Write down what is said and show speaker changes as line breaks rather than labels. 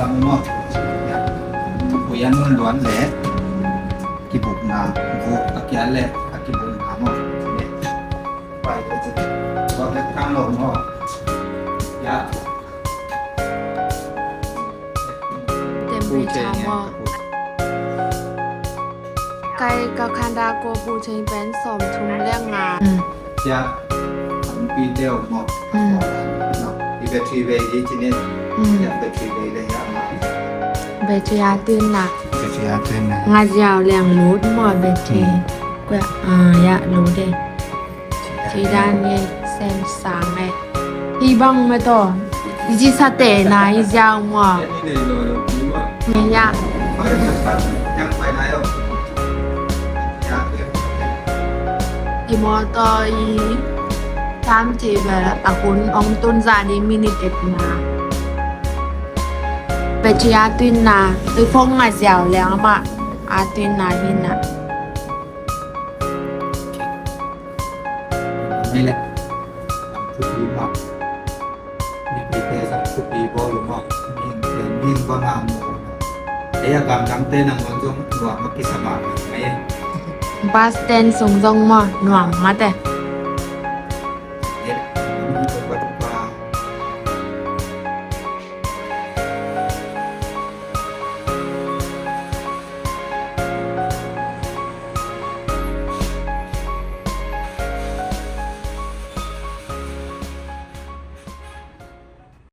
lama mo. Kuya mo luan le. Kibuk na go akyale akibuk na mo. Pai ko te. Wa le kang lo mo. Ya.
เต็มไปชามอไกลกับคันดาโกปูเชงเป็นสมทุมเรื่องงาน
Ya. Pi deo mo. No. Di battery we ji chine. Ya battery we le ya ma.
เบชยาตื่นหนัก
Battery ya ten na.
งานยาวแรงรูดหมอเบชกว่าอยากรู้เด้ที่ด้านนี้เส้นสามไงที่บ้องมาต่อดิจิสเตนะอียาวหมอ
Ni le lo ni mo.
ไม่ยาก
Yang pai na yo. Ya.
อีมอต่ออีตามที่แบบตะคุณองตุนซาดีมินิเต็ดมาเบชยาตื่นนาหรือพงงานยาวแรงมาอาตื่นนาหินนะ
Ni le. Thu pi mo. Ni pi te sa thu pi bo lu mo. Ni ba ma mo. Aya gam dam te nang mon jong luang ma ki sama. Ai.
บาสเตนส่งตรงมาหน่วงมาแต่